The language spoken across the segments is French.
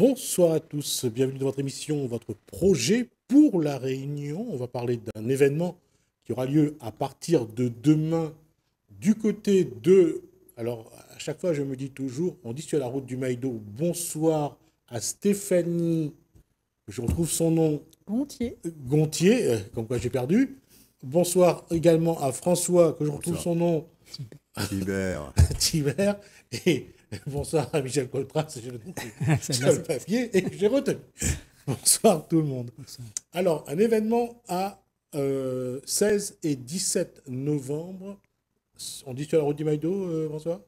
Bonsoir à tous, bienvenue dans votre émission, votre projet pour la Réunion. On va parler d'un événement qui aura lieu à partir de demain du côté de... Alors, à chaque fois, je me dis toujours, on dit sur la route du Maïdo, bonsoir à Stéphanie, je retrouve son nom, Gontier. Gontier, comme quoi j'ai perdu. Bonsoir également à François, que je retrouve son nom, Thibert. Thibert. Et bonsoir à Michel Coltras, j'ai le nom sur le papier et que j'ai retenu. Bonsoir tout le monde. Alors, un événement à 16 et 17 novembre. On dit sur la route du Maïdo, François?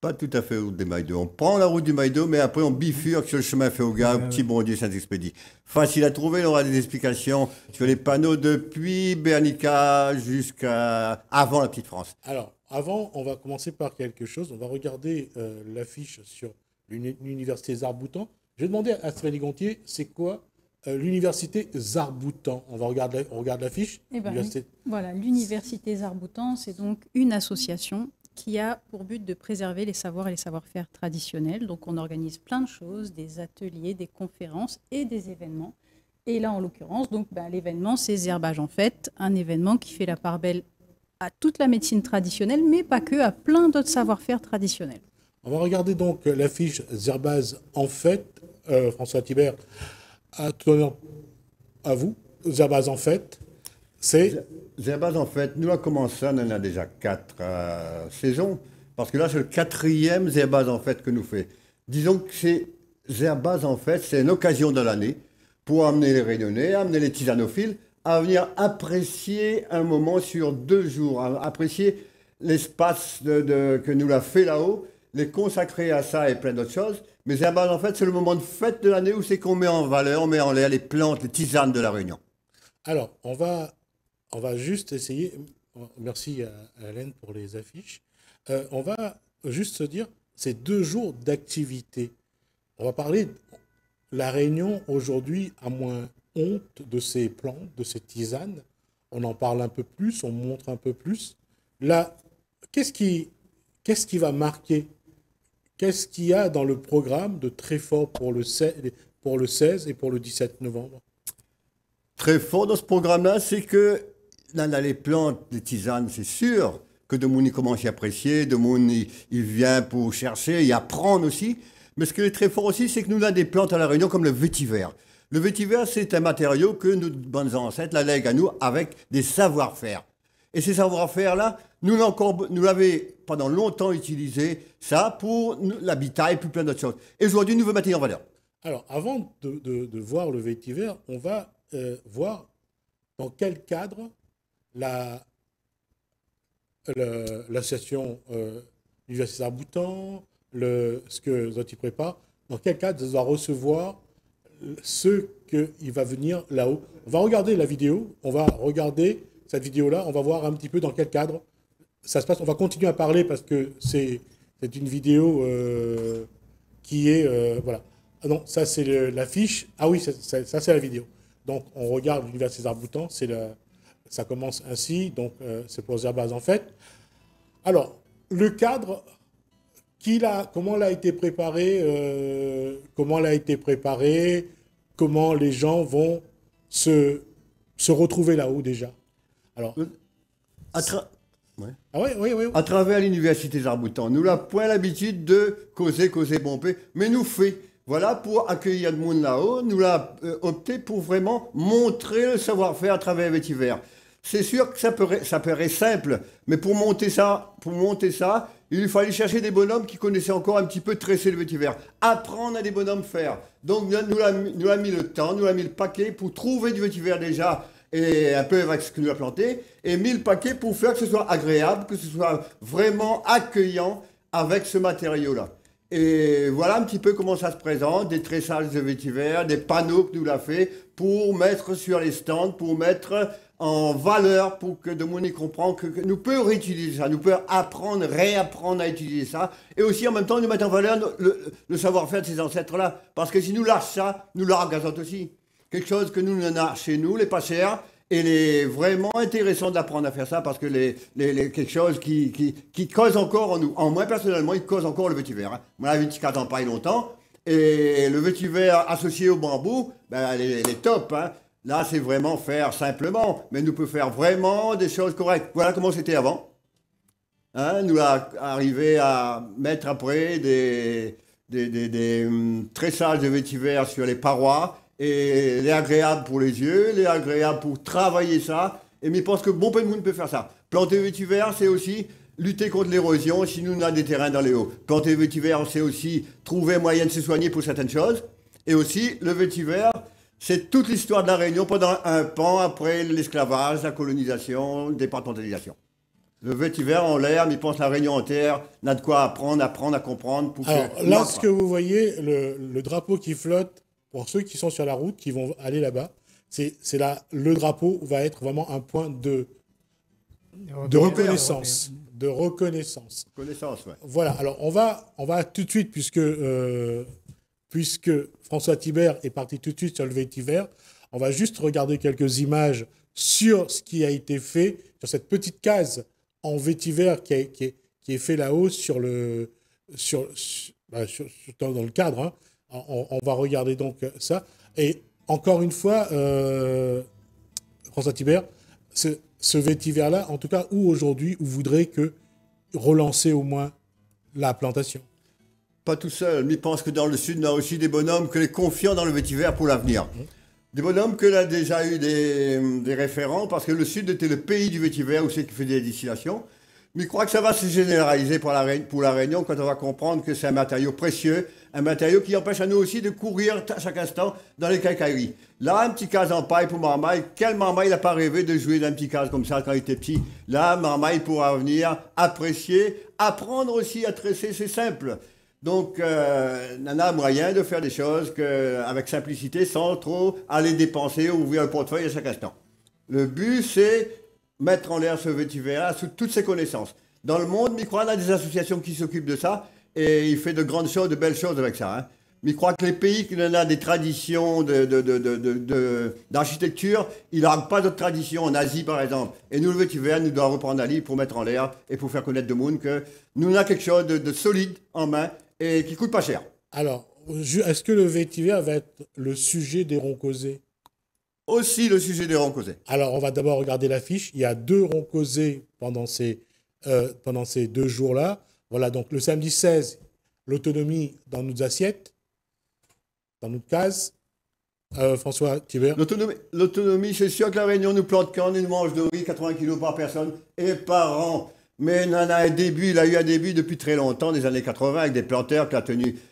Pas tout à fait route du Maïdo. On prend la route du Maïdo, mais après on bifurque sur le chemin Féoga, au petit bondier Saint-Expédie. Facile à trouver, on aura des explications sur les panneaux depuis Bernica jusqu'à avant la Petite France. Alors, avant, on va commencer par quelque chose. On va regarder l'affiche sur l'université Zarboutan. Je vais demander à Stéphanie Gontier, c'est quoi l'université Zarboutan? On regarde l'affiche. Eh ben, voilà, l'université Zarboutan, c'est donc une association qui a pour but de préserver les savoirs et les savoir-faire traditionnels. Donc, on organise plein de choses, des ateliers, des conférences et des événements. Et là, en l'occurrence, donc, l'événement, c'est Zerbage en Fête, un événement qui fait la part belle à toute la médecine traditionnelle, mais pas que, à plein d'autres savoir-faire traditionnels. On va regarder donc l'affiche Zerbage en Fête. François Thibert, à tout honneur à vous. Zerbage en Fête, c'est... Zerbage en Fête, nous avons commencé, on en a déjà 4 saisons, parce que là c'est le 4e Zerbage en Fête que nous fait. Disons que c'est Zerbage en Fête, c'est une occasion de l'année pour amener les Réunionnais, amener les tisanophiles à venir apprécier un moment sur 2 jours, apprécier l'espace que nous l'a fait là-haut, les consacrer à ça et plein d'autres choses. Mais Zerbage en Fête, c'est le moment de fête de l'année où c'est qu'on met en valeur, on met en l'air les plantes, les tisanes de la Réunion. Alors, on va juste essayer, merci à Hélène pour les affiches, on va juste se dire, c'est 2 jours d'activité. On va parler, la Réunion aujourd'hui a moins honte de ces plantes, de ces tisanes. On en parle un peu plus, on montre un peu plus. Là, qu'est-ce qui va marquer? Qu'est-ce qu'il y a dans le programme de très fort pour le 16 et pour le 17 novembre? Très fort dans ce programme-là, c'est que là, les plantes, les tisanes, c'est sûr que de monde y commence à apprécier, de monde il vient pour chercher et apprendre aussi. Mais ce qui est très fort aussi, c'est que nous avons des plantes à la Réunion comme le vétiver. Le vétiver, c'est un matériau que nos bonnes ancêtres la lèguent à nous avec des savoir-faire. Et ces savoir-faire-là, nous l'avons pendant longtemps utilisé ça pour l'habitat et puis plein d'autres choses. Et aujourd'hui, nous voulons mettre en valeur. Alors, avant de voir le vétiver, on va voir dans quel cadre l'association Université Zarboutan, ce que Zoti prépare, dans quel cadre ça doit recevoir ce qu'il va venir là-haut. On va regarder la vidéo, on va regarder cette vidéo-là, on va voir un petit peu dans quel cadre ça se passe. On va continuer à parler parce que c'est une vidéo qui est... voilà. Ah non, ça c'est l'affiche. Ah oui, ça c'est la vidéo. Donc on regarde l'université Zarboutan, ça commence ainsi, donc c'est pour Zerbage en Fête. Alors, le cadre, comment l'a été préparé, comment les gens vont se retrouver là-haut déjà. Alors, ouais. Ah oui. À travers l'université Zarboutan, nous n'avons point l'habitude de causer, bomber, mais nous fait. Voilà, pour accueillir le monde là-haut, nous l'avons opté pour vraiment montrer le savoir-faire à travers le vétiver. C'est sûr que ça paraît simple, mais pour monter ça, il fallait chercher des bonhommes qui connaissaient encore un petit peu tresser le vétiver. Apprendre à des bonhommes faire. Donc nous avons mis le temps, nous avons mis le paquet pour trouver du vétiver déjà, et un peu avec ce que nous avons planté, et mis le paquet pour faire que ce soit agréable, que ce soit vraiment accueillant avec ce matériau-là. Et voilà un petit peu comment ça se présente, des tressages de vétiver, des panneaux que nous l'avons fait pour mettre sur les stands, pour mettre en valeur, pour que de monde y comprenne que nous pouvons réutiliser ça, nous pouvons apprendre, réapprendre à utiliser ça, et aussi en même temps nous mettre en valeur le savoir-faire de ces ancêtres-là, parce que si nous lâchons ça, nous leur gazons aussi. Quelque chose que nous en avons chez nous, les pas chers, et il est vraiment intéressant d'apprendre à faire ça parce que quelque chose qui cause encore en nous. En moi, personnellement, il cause encore le vétiver. Moi, la viticulture pas longtemps. Et le vétiver associé au bambou, ben, elle est top. Hein. Là, c'est vraiment faire simplement. Mais nous pouvons faire vraiment des choses correctes. Voilà comment c'était avant. Hein, nous arrivé à mettre après des tressages de vétiver sur les parois. Et les agréables pour les yeux, les agréables pour travailler ça. Et je pense que bon peu de monde peut faire ça. Planter vétiver, c'est aussi lutter contre l'érosion si nous avons des terrains dans les hauts. Planter vétiver, c'est aussi trouver un moyen de se soigner pour certaines choses. Et aussi, le vétiver, c'est toute l'histoire de la Réunion pendant un pan après l'esclavage, la colonisation, la départementalisation. Le vétiver en l'air, mais je pense que la Réunion entière n'a de quoi apprendre à comprendre. Alors là, ce que vous voyez, le drapeau qui flotte, pour ceux qui sont sur la route, qui vont aller là-bas, c'est là, le drapeau va être vraiment un point de reconnaissance. De reconnaissance. Reconnaissance, ouais. Voilà, alors on va tout de suite, puisque François Thibert est parti tout de suite sur le vétiver, on va juste regarder quelques images sur ce qui a été fait, sur cette petite case en vétiver qui est fait là-haut dans le cadre. Hein. On va regarder donc ça. Et encore une fois, François Thibert, ce vétiver-là, en tout cas, où aujourd'hui, vous voudrez relancer au moins la plantation? Pas tout seul, mais je pense que dans le sud, on a aussi des bonhommes que les confiants dans le vétiver pour l'avenir. Des bonhommes que l'on a déjà eu des référents, parce que le sud était le pays du vétiver où c'est qui fait des distillations. Mais je crois que ça va se généraliser pour la Réunion quand on va comprendre que c'est un matériau précieux, un matériau qui empêche à nous aussi de courir à chaque instant dans les quincailleries. Là, un petit case en paille pour Marmaille. Quel Marmaille n'a pas rêvé de jouer d'un petit case comme ça quand il était petit? Là, Marmaille pourra venir apprécier, apprendre aussi à tresser, c'est simple. Donc, on a moyen de faire des choses avec simplicité sans trop aller dépenser ou ouvrir le portefeuille à chaque instant. Le but, c'est mettre en l'air ce vétiver sous toutes ses connaissances. Dans le monde, je crois, on a des associations qui s'occupent de ça et il fait de grandes choses, de belles choses avec ça. Hein. Mais je crois que les pays qui ont des traditions d'architecture, ils n'ont pas d'autres traditions, en Asie par exemple. Et nous, le vétiver, nous devons reprendre un livre pour mettre en l'air et pour faire connaître de monde que nous avons quelque chose de solide en main et qui ne coûte pas cher. Alors, est-ce que le vétiver va être le sujet des ronds causés? Aussi le sujet des ronds causés. Alors, on va d'abord regarder l'affiche. Il y a 2 ronds causés pendant ces 2 jours-là. Voilà, donc le samedi 16, l'autonomie dans nos assiettes, dans notre case. François Thibert. L'autonomie, c'est sûr que la Réunion nous plante quand nous mange de riz, 80 kg par personne et par an. Mais il a eu un début depuis très longtemps, des années 80, avec des planteurs qui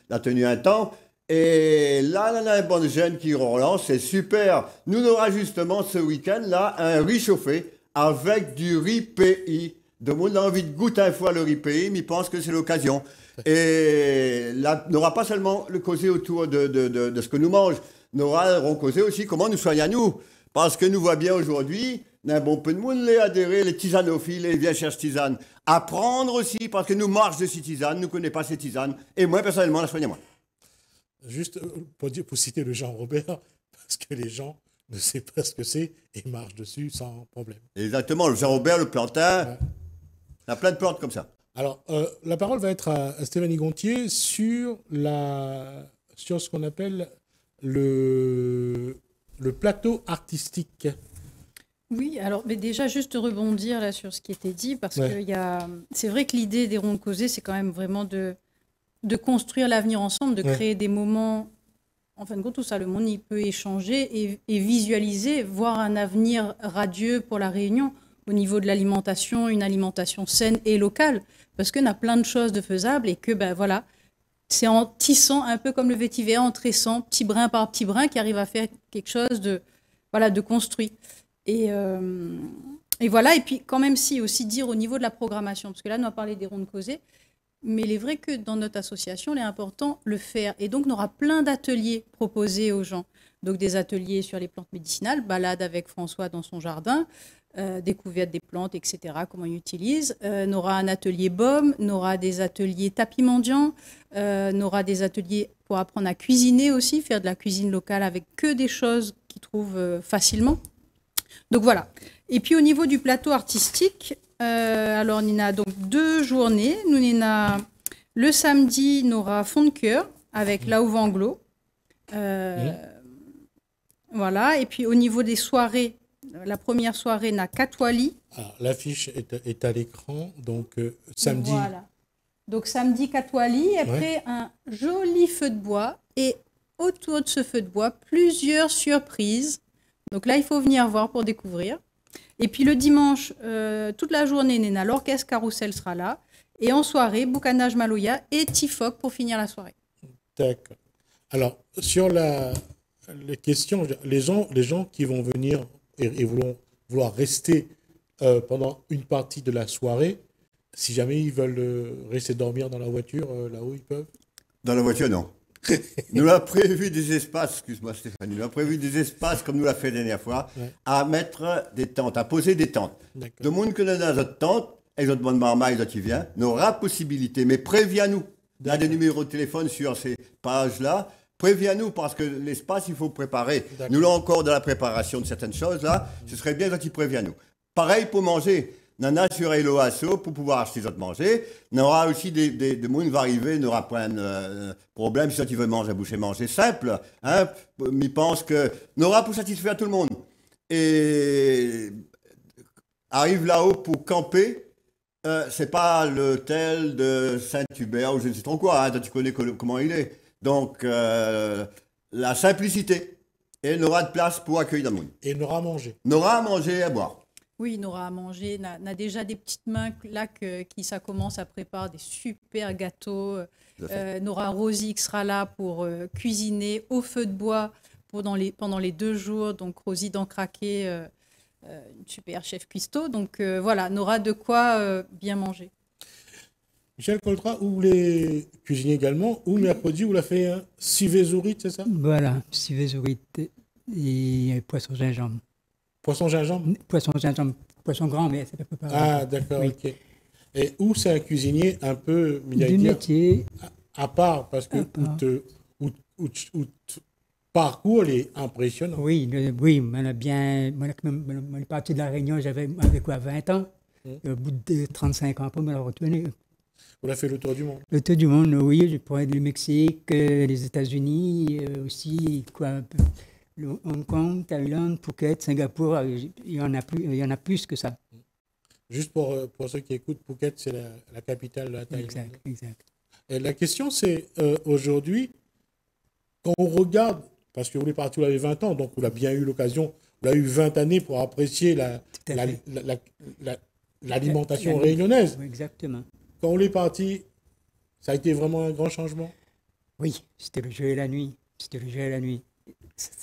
l'a tenu un temps. Et là, on a un bon jeune qui relance, c'est super. Nous aurons justement ce week-end-là un riz chauffé avec du riz pays. De monde a envie de goûter une fois le riz pays, mais il pense que c'est l'occasion. Et là, on n'aura pas seulement le causé autour de ce que nous mangeons, nous aurons causé aussi comment nous soignons nous. Parce que nous voyons bien aujourd'hui, il y a un bon peu de monde les adhérer, les tisanophiles, les vieux cherchent tisanes. Apprendre aussi, parce que nous marchons de ces tisanes, nous ne connaissons pas ces tisanes. Et moi, personnellement, la soigne moi. Juste pour citer le Jean Robert, parce que les gens ne savent pas ce que c'est et marchent dessus sans problème. Exactement, le Jean Robert, le plantain, ouais. Il y a plein de plantes comme ça. Alors, la parole va être à Stéphanie Gontier sur ce qu'on appelle le plateau artistique. Oui, alors mais déjà juste rebondir là sur ce qui était dit, parce que c'est vrai que l'idée des ronds causés, c'est quand même vraiment de construire l'avenir ensemble, de créer des moments, en fin de compte, tout ça, le monde, il peut échanger et visualiser, voir un avenir radieux pour la Réunion au niveau de l'alimentation, une alimentation saine et locale, parce qu'on a plein de choses de faisables et que, ben voilà, c'est en tissant, un peu comme le vétiver, en tressant, petit brin par petit brin, qui arrive à faire quelque chose de construit. Et voilà, et puis quand même si aussi dire au niveau de la programmation, parce que là, on a parlé des rondes causées, mais il est vrai que dans notre association, il est important de le faire. Et donc, on aura plein d'ateliers proposés aux gens. Donc, des ateliers sur les plantes médicinales, balade avec François dans son jardin, découverte des plantes, etc., comment ils utilisent. On aura un atelier baume, on aura des ateliers tapis mendiants, on aura des ateliers pour apprendre à cuisiner aussi, faire de la cuisine locale avec que des choses qu'ils trouvent facilement. Donc, voilà. Et puis, au niveau du plateau artistique, alors, on a donc 2 journées. Nous, on a le samedi, on aura Fond de cœur avec Lauvanglo. Voilà, et puis au niveau des soirées, la première soirée n'a Katwali. L'affiche est à l'écran, donc samedi. Voilà. Donc samedi Katwali, et après un joli feu de bois, et autour de ce feu de bois, plusieurs surprises. Donc là, il faut venir voir pour découvrir. Et puis le dimanche, toute la journée, Néna, l'orchestre Carousel sera là. Et en soirée, Boucanage Maloya et Tifok pour finir la soirée. D'accord. Alors, sur les questions, les gens qui vont venir et vouloir rester pendant une partie de la soirée, si jamais ils veulent rester dormir dans la voiture, là-haut, ils peuvent? Dans la voiture, non. Nous avons prévu des espaces, excuse-moi Stéphanie, nous avons prévu des espaces, comme nous l'a fait la dernière fois, à mettre des tentes, à poser des tentes. Le monde que nous avons dans notre tente, les autres bonnes marmailles, les autres qui viennent, n'aura possibilité, mais préviens-nous. Il y a des numéros de téléphone sur ces pages-là. Préviens-nous, parce que l'espace, il faut préparer. Nous l'avons encore dans la préparation de certaines choses, là. Ce serait bien quand tu préviens-nous. Pareil pour manger. Nana sur Eloasso pour pouvoir acheter les autres manger. Il y aura aussi des gens qui vont arriver, n'aura pas de problème si tu veux manger à boucher manger simple. Hein, mais pense que n'aura pour satisfaire tout le monde. Et arrive là-haut pour camper. C'est pas l'hôtel de Saint-Hubert ou je ne sais trop quoi. Hein, toi, tu connais comment il est. Donc la simplicité. Et n'aura de place pour accueillir le monde. Et n'aura à manger. N'aura à manger et à boire. Oui, Nora a mangé, n'a déjà des petites mains là qui ça commence à préparer des super gâteaux. Nora Rosy sera là pour cuisiner au feu de bois pendant les 2 jours. Donc Rosy d'Ancraqué, une super chef cuistot. Donc voilà, Nora de quoi bien manger. Michel Coltra, ou les cuisiniers également, ou mercredi, vous l'avez fait un civézourite, c'est ça? Voilà, civézourite et poisson gingembre. Poisson gingembre? Poisson gingembre, poisson grand, mais c'est pas pareil. Ah, d'accord, oui. Ok. Et où c'est un cuisinier un peu, du métier à part, parce que parcours est impressionnant. Oui, on est parti de la Réunion, j'avais 20 ans. Au bout de 35 ans, on m'a retourné. Vous avez fait le tour du monde? Le tour du monde, oui, je pourrais être le Mexique, les États-Unis, aussi, un peu. Le Hong Kong, Thaïlande, Phuket, Singapour, il y en a plus que ça. Juste pour ceux qui écoutent, Phuket, c'est la capitale de la Thaïlande. Exact. Et la question, c'est aujourd'hui, quand on regarde, parce que vous êtes parti, vous avez 20 ans, donc vous avez bien eu l'occasion, vous avez eu 20 années pour apprécier l'alimentation réunionnaise. Exactement. Quand on est parti, ça a été vraiment un grand changement? Oui, c'était le jour et la nuit.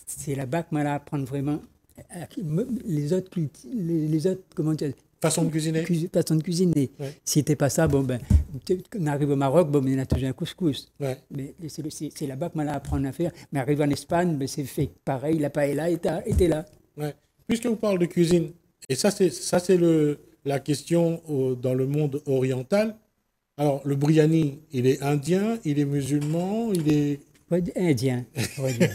C'est là-bas que m'a apprendre vraiment les autres comment dire, façon de cuisiner. Façon de cuisiner. Ouais. Si c'était pas ça, on arrive au Maroc, on a toujours un couscous. Ouais. Mais c'est là-bas que m'a apprendre à faire. Mais arrive en Espagne, c'est fait pareil, la paella était là. Ouais. Puisque vous parlez de cuisine, et ça c'est la question dans le monde oriental. Alors le biryani, il est indien, il est musulman, il est indien.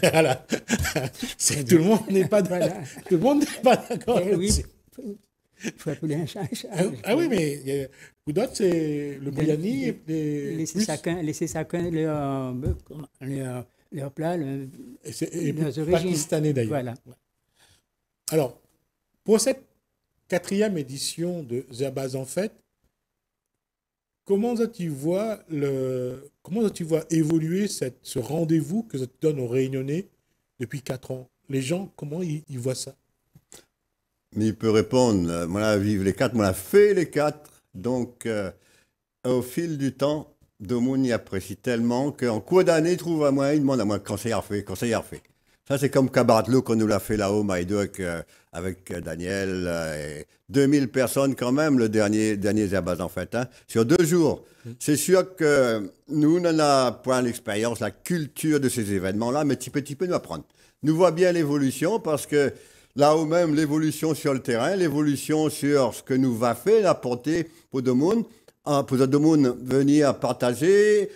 Voilà. Tout le monde n'est pas d'accord. Oui, il faut appeler un chat. Ah oui, mais pour d'autres, c'est le biryani et laisser chacun leur plat, leurs origines. Pakistanais d'ailleurs. Voilà. Alors, pour cette 4e édition de Zerbaz en Fête, comment tu vois évoluer ce rendez-vous que tu donnes aux Réunionnais depuis 4 ans? Les gens, comment ils voient ça? Mais il peut répondre, moi, vive les 4, moi, fait les 4. Donc, au fil du temps, Domoun y apprécie tellement qu'en cours d'année, il trouve à moi, il demande à moi, conseil à refait. Ça, c'est comme Cabartlo qu'on nous l'a fait là-haut, Maïdoc, avec Daniel. 2000 personnes quand même, le dernier Zerbaz en Fête, hein, sur 2 jours. C'est sûr que nous n'avons pas l'expérience, la culture de ces événements-là, mais petit peu nous apprendre. Nous voyons bien l'évolution parce que là-haut même, l'évolution sur le terrain, l'évolution sur ce que nous va faire, apporter pour Domoun, venir partager,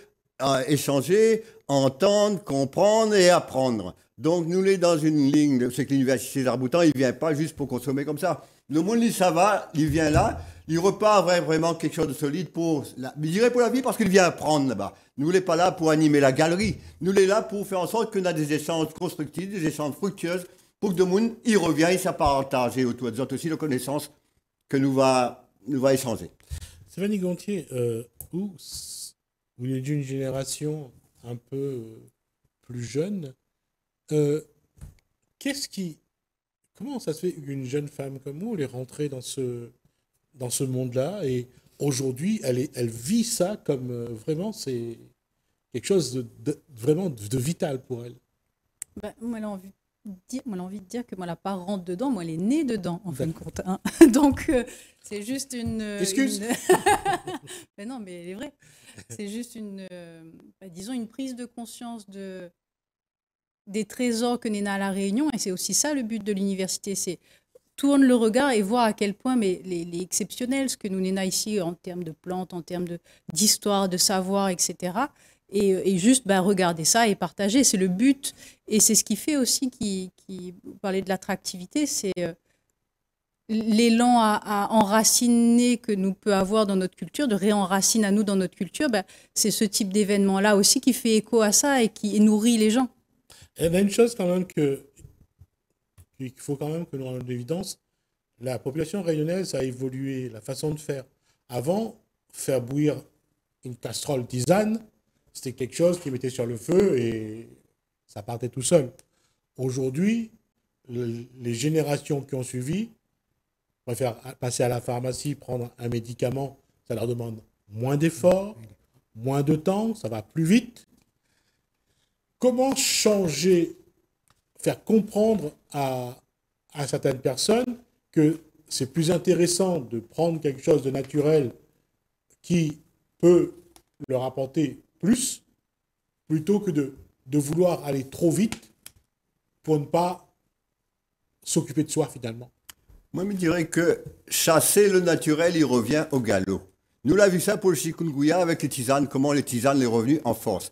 échanger, entendre, comprendre et apprendre. Donc, nous sommes dans une ligne, c'est que l'Université Zarboutan, il ne vient pas juste pour consommer comme ça. Le monde, ça va, il vient là, Il repart vraiment quelque chose de solide je dirais pour la vie parce qu'il vient apprendre là-bas. Nous, on n'est pas là pour animer la galerie. Nous, on est là pour faire en sorte qu'on a des échanges constructifs, des échanges fructueux, pour que le monde, il revient, il s'appartage autour des autres aussi de connaissances que nous va échanger. Stéphanie Gontier, vous êtes d'une génération un peu plus jeune. Comment ça se fait qu'une jeune femme comme vous, elle est rentrée dans ce monde-là et aujourd'hui, elle vit ça comme vraiment, c'est quelque chose vraiment de vital pour elle. Moi, elle a envie de dire que moi, la part rentre dedans, moi, elle est née dedans, en fin de compte. Hein. Donc, c'est juste une... Excuse. Mais non, mais elle est vraie. C'est juste disons, une prise de conscience des trésors que Néna à La Réunion. Et c'est aussi ça, le but de l'université. C'est tourne le regard et voir à quel point les exceptionnels, ce que nous Néna ici, en termes de plantes, en termes d'histoire, de savoir, etc., et juste regarder ça et partager. C'est le but. Et c'est ce qui fait aussi, vous parlez de l'attractivité, c'est l'élan à enraciner que nous peut avoir dans notre culture, de réenraciner à nous dans notre culture. C'est ce type d'événement-là aussi qui fait écho à ça et qui nourrit les gens. Il y a une chose quand même qu'il faut quand même que nous rendons l'évidence. La population réunionnaise a évolué, la façon de faire. Avant, faire bouillir une casserole tisane, c'était quelque chose qui mettait sur le feu et ça partait tout seul. Aujourd'hui, les générations qui ont suivi préfèrent passer à la pharmacie, prendre un médicament, ça leur demande moins d'efforts, moins de temps, ça va plus vite. Comment changer, faire comprendre à certaines personnes que c'est plus intéressant de prendre quelque chose de naturel qui peut leur apporter plus, plutôt que de vouloir aller trop vite pour ne pas s'occuper de soi finalement. Moi, je me dirais que chasser le naturel, il revient au galop. Nous l'avons vu ça pour le chikungunya avec les tisanes, comment les tisanes sont revenues en force.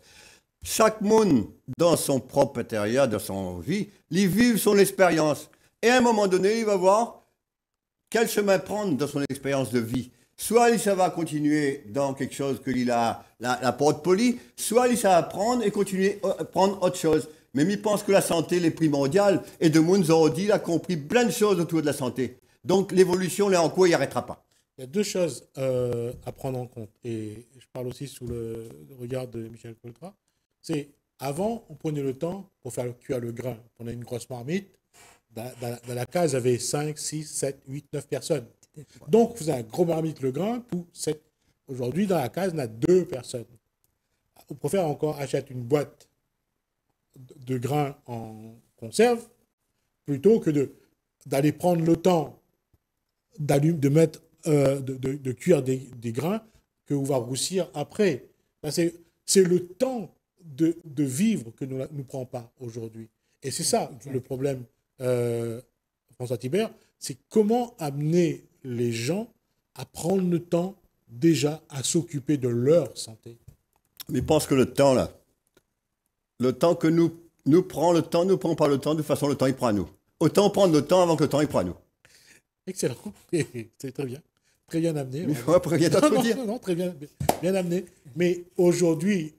Chaque monde, dans son propre intérieur, dans son vie, il vit son expérience. Et à un moment donné, il va voir quel chemin prendre dans son expérience de vie. Soit ça va continuer dans quelque chose que il a la porte polie, soit ça va prendre et continuer à prendre autre chose. Mais il pense que la santé est primordiale et de monde il a compris plein de choses autour de la santé. Donc l'évolution, là en quoi, il n'arrêtera pas. Il y a deux choses à prendre en compte. Et je parle aussi sous le regard de Michel Coltra. C'est avant, on prenait le temps pour faire cuire le grain. On a une grosse marmite. Dans la case, il y avait 5, 6, 7, 8, 9 personnes. Donc, on faisait un gros marmite le grain pour 7. Aujourd'hui, dans la case, on a 2 personnes. On préfère encore acheter une boîte de grains en conserve plutôt que d'aller prendre le temps de cuire des grains que vous va roussir après. C'est le temps de vivre que nous ne prend pas aujourd'hui. Et c'est ça le problème, François Thibert, c'est comment amener les gens à prendre le temps déjà à s'occuper de leur santé. Mais je pense que le temps que nous prend le temps, ne prend pas le temps, de toute façon le temps il prend à nous. Autant prendre le temps avant que le temps il prend à nous. Excellent, c'est très bien. Très bien amené. Après, il y a d'autres à dire. Non, très bien, bien amené. Mais aujourd'hui,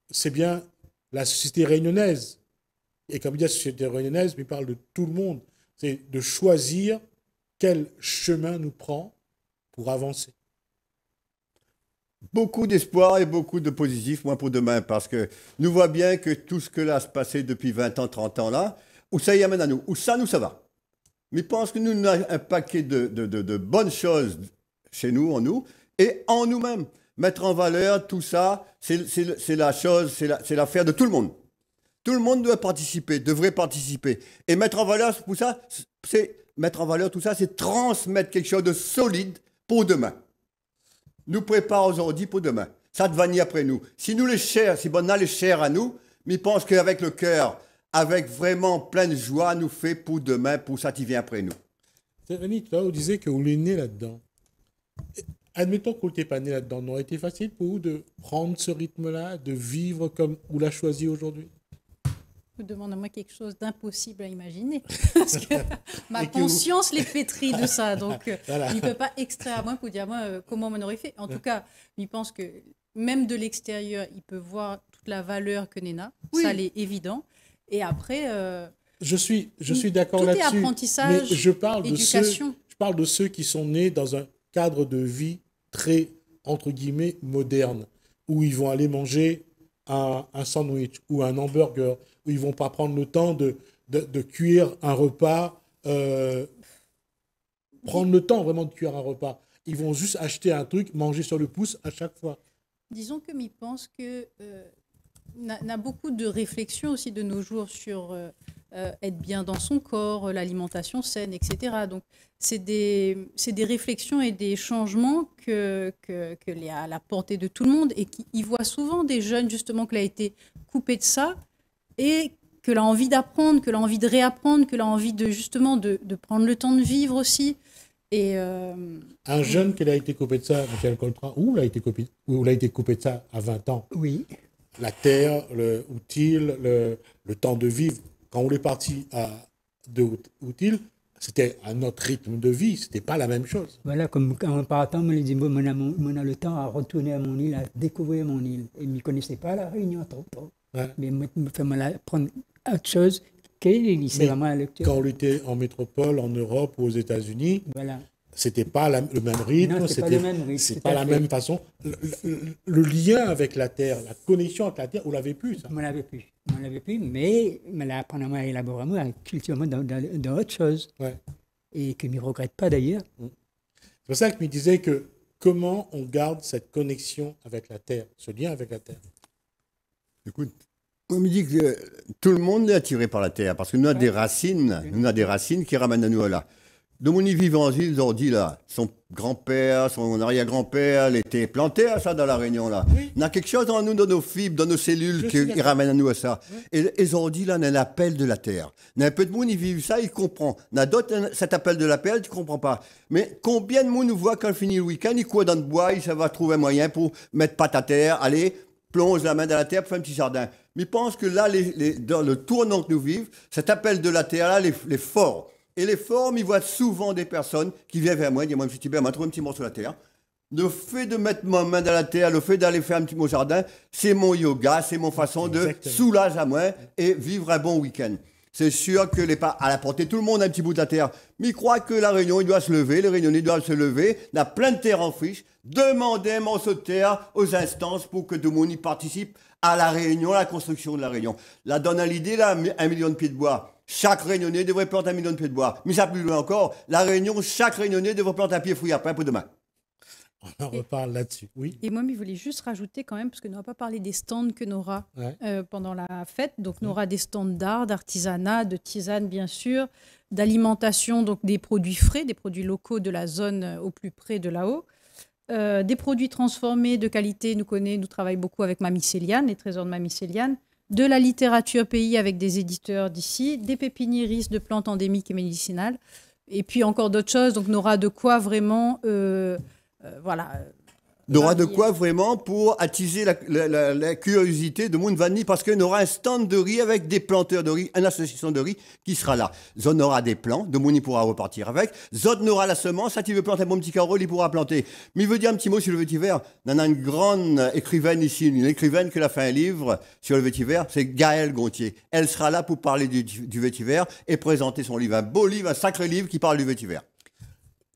c'est bien la société réunionnaise. Et comme il dit la société réunionnaise, il parle de tout le monde. C'est de choisir quel chemin nous prend pour avancer. Beaucoup d'espoir et beaucoup de positif, moi, pour demain, parce que nous voyons bien que tout ce que là se passé depuis 20 ans, 30 ans là, où ça y amène à nous, où ça nous, ça va. Mais je pense que nous avons un paquet de bonnes choses chez nous, en nous, et en nous-mêmes. Mettre en valeur tout ça, c'est la chose, c'est l'affaire de tout le monde. Tout le monde doit participer, devrait participer. Et mettre en valeur tout ça, c'est transmettre quelque chose de solide pour demain. Nous prépare aujourd'hui pour demain. Ça va venir après nous. Si nous les chers, si on a les chers à nous, mais je pense qu'avec le cœur, avec vraiment plein de joie, nous fait pour demain, pour ça qui vient après nous. Rémi, toi, vous disiez que vous l'êtes né là-dedans. Admettons que vous n'étiez pas né là-dedans. N'aurait été facile pour vous de prendre ce rythme-là, de vivre comme vous l'avez choisi aujourd'hui? vous demande à moi quelque chose d'impossible à imaginer. Parce que ma conscience les pétrit de ça. Donc, voilà. Il ne peut pas extraire à moi pour dire à moi comment on aurait fait. En tout cas, il pense que même de l'extérieur, il peut voir toute la valeur que Néna. Oui. Ça, c'est évident. Et après... je suis d'accord là-dessus. Tout est apprentissage, mais je parle éducation. Je parle de ceux qui sont nés dans un cadre de vie très, entre guillemets, moderne, où ils vont aller manger un sandwich ou un hamburger, où ils ne vont pas prendre le temps de cuire un repas, prendre le temps vraiment de cuire un repas. Ils vont juste acheter un truc, manger sur le pouce à chaque fois. Disons que m'y pense que n'a beaucoup de réflexions aussi de nos jours sur être bien dans son corps, l'alimentation saine, etc. Donc, c'est des réflexions et des changements que à la portée de tout le monde et qui voit souvent des jeunes, justement, qui a été coupé de ça et que l'a envie d'apprendre, que l'a envie de réapprendre, que l'a envie de, justement, de prendre le temps de vivre aussi. Et un jeune qui a été coupé de ça, Michel Colprat, où l'a été coupé de ça à 20 ans. Oui. La terre, le Outils, le temps de vivre. Quand on est parti de Outils, c'était un autre rythme de vie, c'était pas la même chose. Voilà, comme en partant, on dit, bon, on a le temps à retourner à mon île, à découvrir mon île. Et je ne connaissais pas la Réunion trop. Ouais. Mais je me apprendre autre chose. C'est vraiment la lecture. Quand on était en métropole, en Europe ou aux États-Unis, voilà. C'était pas le même rythme, non, c'est pas la même façon. Le lien avec la terre, la connexion avec la terre, on l'avait plus, ça. On l'avait plus, mais on l'a appris à élaborer, à cultiver dans autre chose. Ouais. Et que je ne regrette pas d'ailleurs. C'est pour ça que je me disais que comment on garde cette connexion avec la terre, ce lien avec la terre. Écoute, on me dit que tout le monde est attiré par la terre, parce que nous avons des racines, qui ramènent à nous là. De mon vivant, ils ont dit là, son grand-père, son arrière-grand-père, il était planté à ça dans la Réunion là. Oui. On a quelque chose en nous, dans nos fibres, dans nos cellules qui ramènent à nous à ça. Oui. Et ils ont dit là, on a l'appel de la terre. On a un peu de monde, ils vivent ça, ils comprennent. On a d'autres, cet appel de l'appel, tu ne comprends pas. Mais combien de monde nous voit quand il finit le week-end, il court dans le bois, il va trouver un moyen pour mettre patte à terre, aller, plonge la main dans la terre pour faire un petit jardin. Mais je pense que là, dans le tournant que nous vivons, cet appel de la terre là, les forts. Et les formes, ils voient souvent des personnes qui viennent vers moi et disent, moi, M. Thibert, m'a trouvé un petit morceau de la terre. Le fait de mettre ma main dans la terre, le fait d'aller faire un petit mot jardin, c'est mon yoga, c'est mon façon de soulager à moi et vivre un bon week-end. C'est sûr que à la portée, tout le monde a un petit bout de la terre. Mais il croit que la Réunion, il doit se lever, les Réunionnais doivent se lever. On a plein de terre en friche. Demandez un morceau de terre aux instances pour que tout le monde y participe à la Réunion, à la construction de la Réunion. Là, donne à l'idée, là, 1 million de pieds de bois. Chaque Réunionnais devrait planter 1 million de pieds de bois. Mais ça plus loin encore, la Réunion, chaque Réunionnais devrait planter un pied fouillé après pour demain. On en reparle là-dessus, oui. Et moi, je voulais juste rajouter quand même, parce que nous n'avons pas parlé des stands que nous aura pendant la fête. Donc, nous aura des stands d'art, d'artisanat, de tisane, bien sûr, d'alimentation, donc des produits frais, des produits locaux de la zone au plus près de là-haut. Des produits transformés de qualité, nous travaillons beaucoup avec Mamie Céliane, les trésors de Mamie Céliane. De la littérature pays avec des éditeurs d'ici, des pépiniéristes de plantes endémiques et médicinales, et puis encore d'autres choses. Donc, on aura de quoi vraiment, voilà. On aura de quoi vraiment pour attiser la curiosité de monde vanille, parce qu'on aura un stand de riz avec des planteurs de riz, une association de riz qui sera là. Zone aura des plants, de monde il pourra repartir avec. Zone aura la semence, ça tu veux planter un bon petit carreau, il pourra planter. Mais il veut dire un petit mot sur le vétiver. On a une grande écrivaine ici, une écrivaine qui a fait un livre sur le vétiver, c'est Gaëlle Gontier. Elle sera là pour parler du vétiver et présenter son livre. Un beau livre, un sacré livre qui parle du vétiver.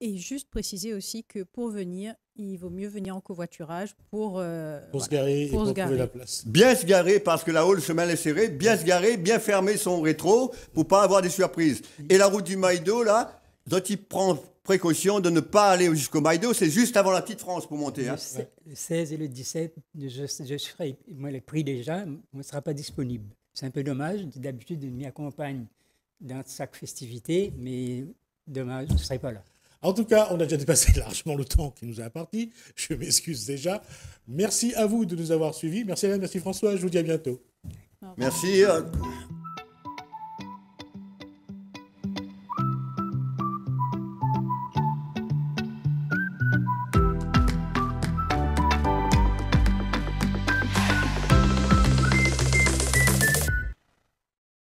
Et juste préciser aussi que pour venir, il vaut mieux venir en covoiturage pour se garer et pour trouver la place. Bien se garer parce que là-haut, le chemin est serré. Bien se garer, bien fermer son rétro pour pas avoir des surprises. Et la route du Maïdo, là, dont il prend précaution de ne pas aller jusqu'au Maïdo, c'est juste avant la Petite France pour monter. Hein. Le 16 et le 17, je serai, moi, les prix déjà, ne sera pas disponible. C'est un peu dommage. D'habitude, je m'y accompagne dans chaque festivité, mais dommage, je ne serai pas là. En tout cas, on a déjà dépassé largement le temps qui nous est imparti. Je m'excuse déjà. Merci à vous de nous avoir suivis. Merci Hélène, merci François. Je vous dis à bientôt. Merci.